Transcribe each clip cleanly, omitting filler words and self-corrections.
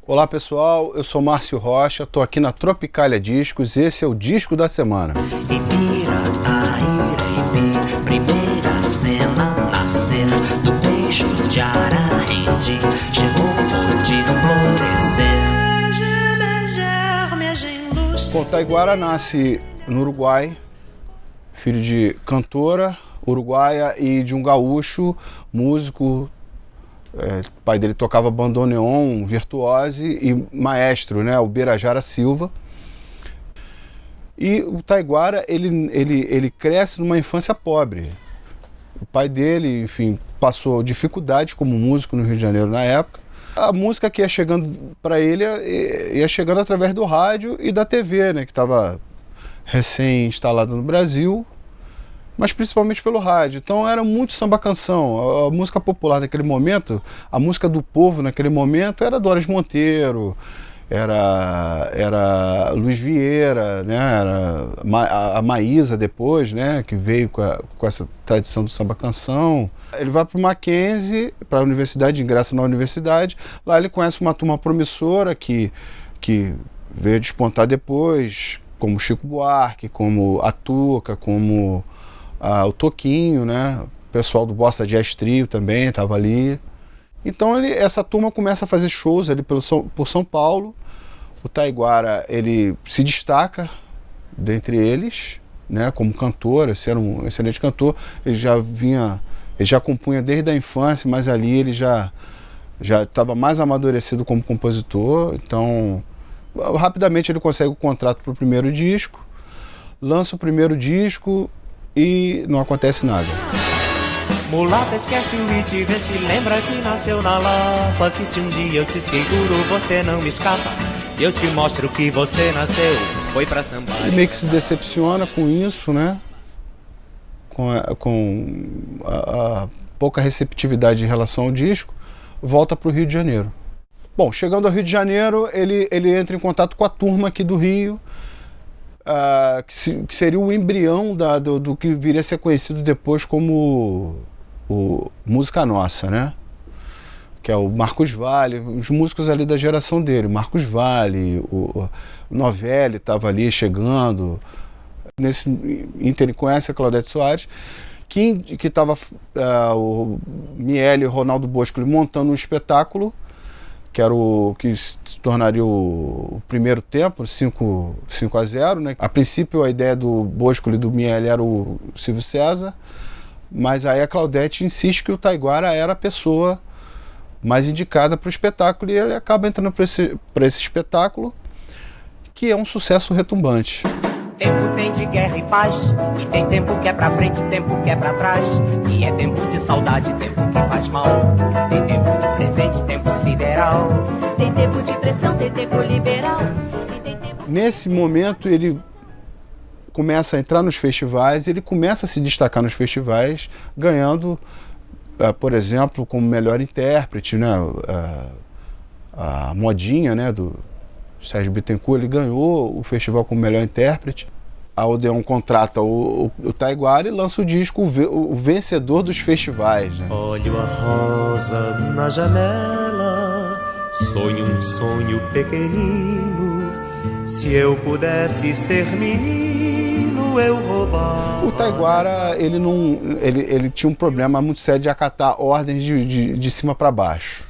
Olá pessoal, eu sou Márcio Rocha, estou aqui na Tropicália Discos, esse é o disco da semana. Primeira cena, nascer do beijo de Arahendi, chegou de florescer. Bom, Taiguara nasce no Uruguai, filho de cantora uruguaia e de um gaúcho, músico. O pai dele tocava bandoneon, virtuose e maestro, né, o Birajara Silva. E o Taiguara, ele cresce numa infância pobre. O pai dele, enfim, passou dificuldades como músico no Rio de Janeiro na época. A música que ia chegando para ele ia chegando através do rádio e da TV, né, que estava recém-instalada no Brasil, mas principalmente pelo rádio. Então era muito samba-canção. A música popular naquele momento, a música do povo naquele momento era Doris Monteiro, era Luiz Vieira, né? Era a Maísa depois, né? Que veio com essa tradição do samba-canção. Ele vai para o Mackenzie, para a universidade, ingressa na universidade. Lá ele conhece uma turma promissora que veio despontar depois, como Chico Buarque, como a Tuca, como o Toquinho, né? O pessoal do Bossa Jazz Trio também estava ali. Então essa turma começa a fazer shows ali por São Paulo. O Taiguara, ele se destaca dentre eles, né, como cantor. Esse era um excelente cantor. Ele já compunha desde a infância, mas ali ele já estava mais amadurecido como compositor. Então, rapidamente ele consegue o contrato para o primeiro disco, lança o primeiro disco e não acontece nada. Mulata, esquece o it, vê se lembra que nasceu na Lapa, que se um dia eu te seguro, você não me escapa. Eu te mostro que você nasceu, foi pra samba. E meio que se decepciona com isso, né? Com a pouca receptividade em relação ao disco, volta para o Rio de Janeiro. Bom, chegando ao Rio de Janeiro, ele entra em contato com a turma aqui do Rio, que seria o embrião do que viria a ser conhecido depois como o Música Nossa, né? Que é o Marcos Valle, os músicos ali da geração dele, o Marcos Valle, o Novelli estava ali chegando. Nesse Inter ele conhece a Claudete Soares, que estava o Miele e o Ronaldo Bosco montando um espetáculo, que era que se tornaria o primeiro tempo, 5-0, né? A princípio a ideia do Bosco e do Miele era o Silvio César, mas aí a Claudete insiste que o Taiguara era a pessoa mais indicada para o espetáculo, e ele acaba entrando para esse espetáculo, que é um sucesso retumbante. Tempo tem de guerra e paz, e tem tempo que é pra frente, tempo que é pra trás, e é tempo de saudade, tempo que faz mal, tem tempo de presente, tempo sideral, tem tempo de pressão, tem tempo liberal, e tem tempo... Nesse momento ele começa a entrar nos festivais, ele começa a se destacar nos festivais, ganhando, por exemplo, como melhor intérprete, né? A Modinha, né, do Sérgio Bittencourt, ele ganhou o festival como melhor intérprete. A Odeon contrata o Taiguara e lança o disco, o vencedor dos festivais, né? Olho a rosa na janela, sonho um sonho pequenino, se eu pudesse ser menino, eu roubava. O Taiguara, ele tinha um problema muito sério de acatar ordens de cima para baixo.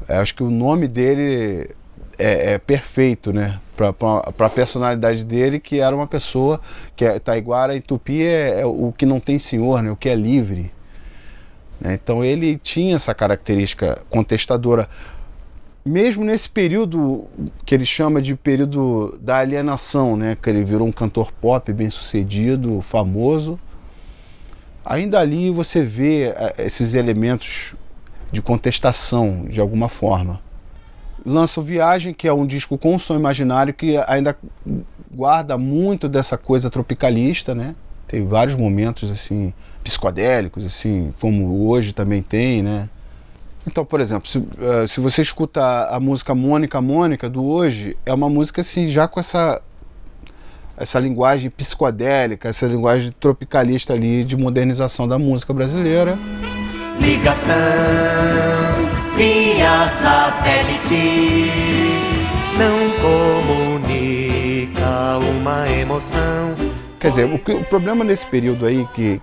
Eu acho que o nome dele é perfeito, né, para a personalidade dele, que era uma pessoa que Taiguara em Tupi é o que não tem senhor, né, o que é livre, né? Então ele tinha essa característica contestadora, mesmo nesse período que ele chama de período da alienação, né, que ele virou um cantor pop bem sucedido, famoso. Ainda ali você vê esses elementos de contestação de alguma forma. Lança o Viagem, que é um disco com um som imaginário que ainda guarda muito dessa coisa tropicalista, né? Tem vários momentos assim psicodélicos, assim, como hoje também tem, né? Então, por exemplo, se você escuta a música Mônica Mônica do Hoje, é uma música assim já com essa linguagem psicodélica, essa linguagem tropicalista ali de modernização da música brasileira. Ligação via satélite. Não comunica uma emoção. Quer dizer, o problema nesse período aí, que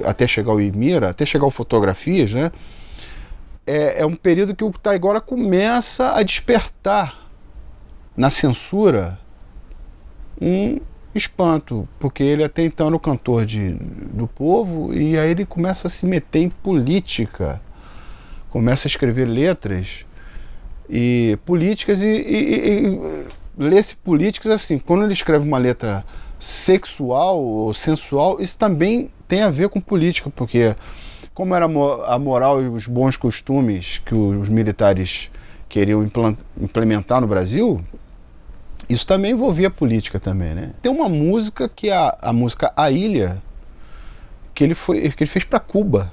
até chegar o Imira, até chegar o Fotografias, né? É um período que o Taiguara começa a despertar na censura um espanto, porque ele até então era o cantor do povo, e aí ele começa a se meter em política, começa a escrever letras e políticas e lê-se políticas assim. Quando ele escreve uma letra sexual ou sensual, isso também tem a ver com política, porque como era a moral e os bons costumes que os militares queriam implementar no Brasil, isso também envolvia política também, né? Tem uma música que é a música A Ilha, que ele fez para Cuba.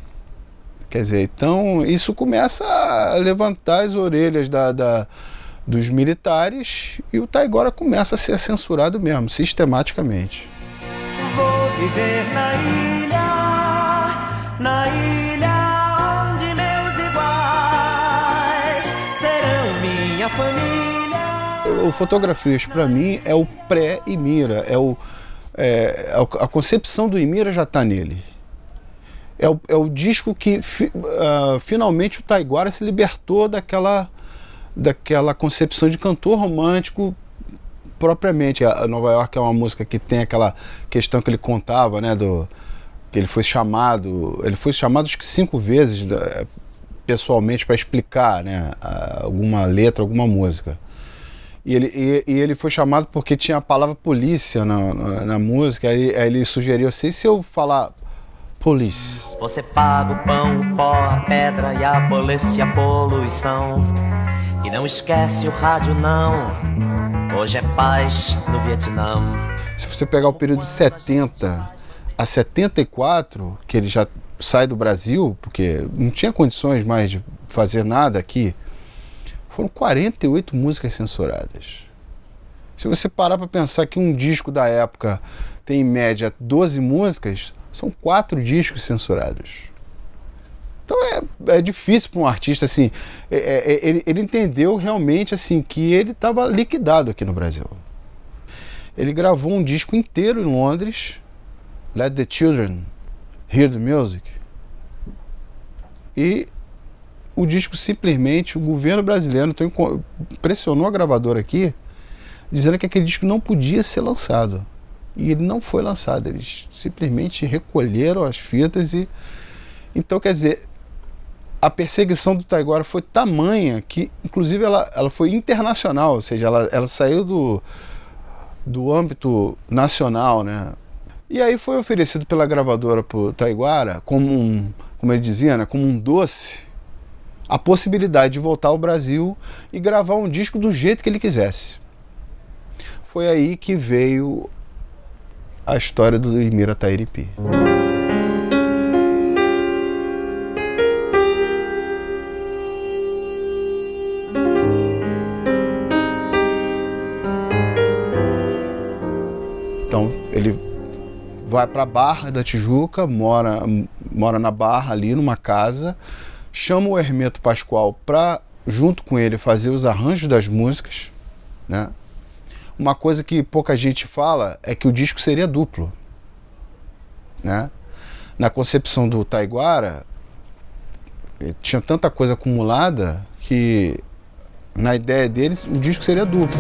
Quer dizer, então isso começa a levantar as orelhas dos militares, e o Taiguara começa a ser censurado mesmo, sistematicamente. Vou viver na ilha onde meus iguais serão minha família. O Fotografias, para mim, é o pré-Imira, a concepção do Imira já está nele. É o disco que finalmente o Taiguara se libertou daquela concepção de cantor romântico propriamente. A Nova York é uma música que tem aquela questão que ele contava, né, que ele foi chamado acho que 5 vezes pessoalmente para explicar, né, alguma letra, alguma música. E ele foi chamado porque tinha a palavra polícia na música, aí ele sugeriu assim: se eu falar police, você paga o pão, o pó, a pedra e a polícia, a poluição. E não esquece o rádio não, hoje é paz no Vietnã. Se você pegar o período de 70 a 74, que ele já sai do Brasil, porque não tinha condições mais de fazer nada aqui, foram 48 músicas censuradas. Se você parar para pensar que um disco da época tem em média 12 músicas, são 4 discos censurados. Então é difícil para um artista assim. Ele entendeu realmente assim que ele estava liquidado aqui no Brasil. Ele gravou um disco inteiro em Londres, Let the Children Hear the Music, e o disco simplesmente, o governo brasileiro pressionou a gravadora aqui, dizendo que aquele disco não podia ser lançado. E ele não foi lançado, eles simplesmente recolheram as fitas e... Então, quer dizer, a perseguição do Taiguara foi tamanha que, inclusive, ela foi internacional, ou seja, ela saiu do âmbito nacional, né? E aí foi oferecido pela gravadora para o Taiguara, como ele dizia, né, como um doce, a possibilidade de voltar ao Brasil e gravar um disco do jeito que ele quisesse. Foi aí que veio a história do Imira Tairipi. Então ele vai para a Barra da Tijuca, mora na Barra ali numa casa, chama o Hermeto Pascoal para, junto com ele, fazer os arranjos das músicas, né? Uma coisa que pouca gente fala é que o disco seria duplo, né? Na concepção do Taiguara, tinha tanta coisa acumulada que, na ideia deles, o disco seria duplo.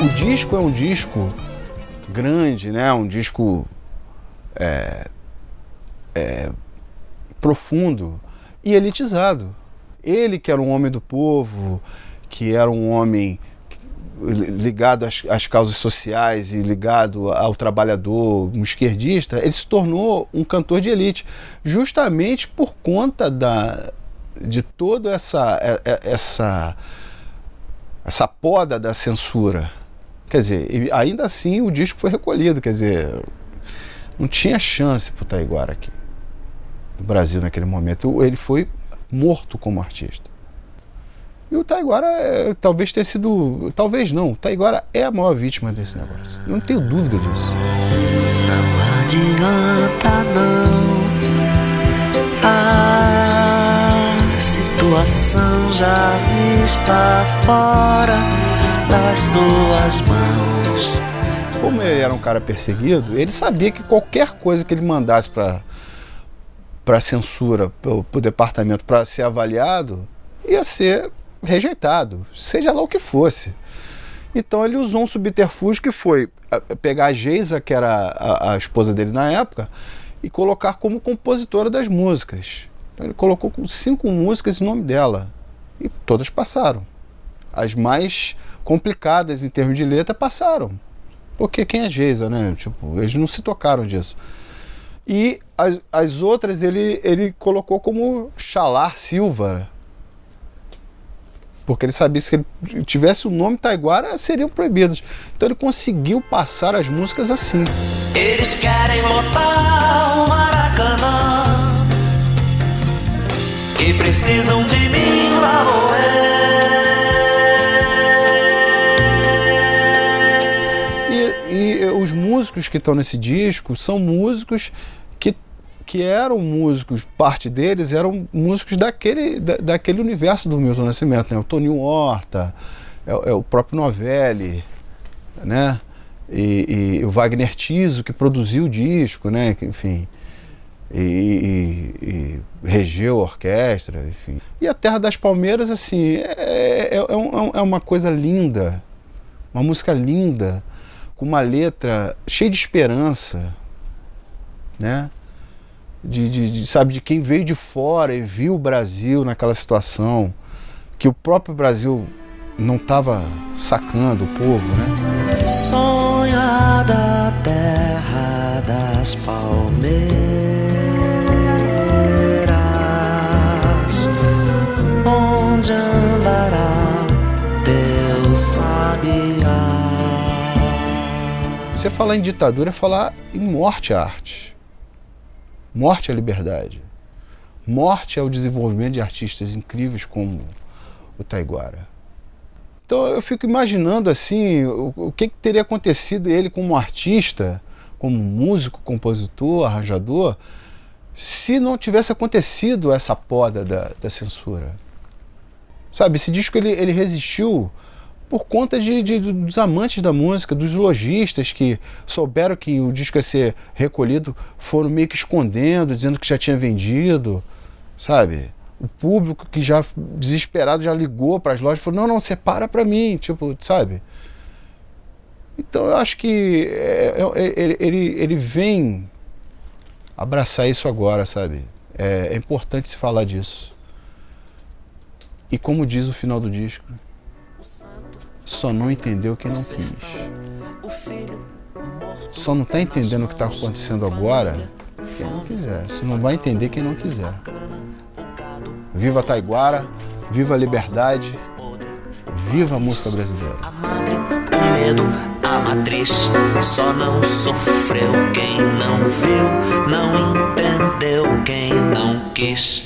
O disco é um disco grande, né? Um disco profundo e elitizado. Ele, que era um homem do povo, que era um homem ligado às causas sociais e ligado ao trabalhador, um esquerdista, ele se tornou um cantor de elite, justamente por conta de toda essa poda da censura. Quer dizer, ainda assim o disco foi recolhido, quer dizer, não tinha chance para o Taiguara aqui no Brasil naquele momento. Ele foi morto como artista. E o Taiguara talvez tenha sido... Talvez não. O Taiguara é a maior vítima desse negócio. Eu não tenho dúvida disso. Não adianta não. A situação já está fora das suas mãos. Como ele era um cara perseguido, ele sabia que qualquer coisa que ele mandasse para a censura, para o departamento, para ser avaliado, ia ser rejeitado, seja lá o que fosse. Então ele usou um subterfúgio que foi pegar a Geisa, que era a esposa dele na época, e colocar como compositora das músicas. Então ele colocou 5 músicas em nome dela, e todas passaram. As mais complicadas em termos de letra passaram. Porque quem é Geisa, né? Tipo, eles não se tocaram disso. E as outras ele colocou como Xalar Silva. Porque ele sabia que se ele tivesse o nome Taiguara, seriam proibidas. Então ele conseguiu passar as músicas assim. Eles querem lotar o Maracanã e precisam de mim, lá vou E os músicos que estão nesse disco são músicos que eram músicos, parte deles eram músicos daquele universo do Milton Nascimento, né? O Toninho Horta, o próprio Novelli, né? E o Wagner Tiso, que produziu o disco, né? Enfim, e regeu a orquestra, enfim. E a Terra das Palmeiras, assim, é uma coisa linda, uma música linda, com uma letra cheia de esperança, né? Sabe, de quem veio de fora e viu o Brasil naquela situação, que o próprio Brasil não estava sacando o povo, né? Sonhada terra das palmeiras, onde andará teu sabiá. Você falar em ditadura é falar em morte à arte. Morte à liberdade. Morte ao desenvolvimento de artistas incríveis como o Taiguara. Então eu fico imaginando assim, o que teria acontecido ele como artista, como músico, compositor, arranjador, se não tivesse acontecido essa poda da censura. Sabe, esse disco ele resistiu por conta dos amantes da música, dos lojistas que souberam que o disco ia ser recolhido, foram meio que escondendo, dizendo que já tinha vendido, sabe? O público que já desesperado já ligou para as lojas e falou, não, separa para mim, tipo, sabe? Então eu acho que ele vem abraçar isso agora, sabe? É importante se falar disso. E como diz o final do disco, só não entendeu quem não quis. Só não está entendendo o que está acontecendo agora quem não quiser. Se não vai entender quem não quiser. Viva Taiguara, viva a liberdade, viva a música brasileira. A madre, o medo, a matriz, só não sofreu quem não viu, não entendeu quem não quis.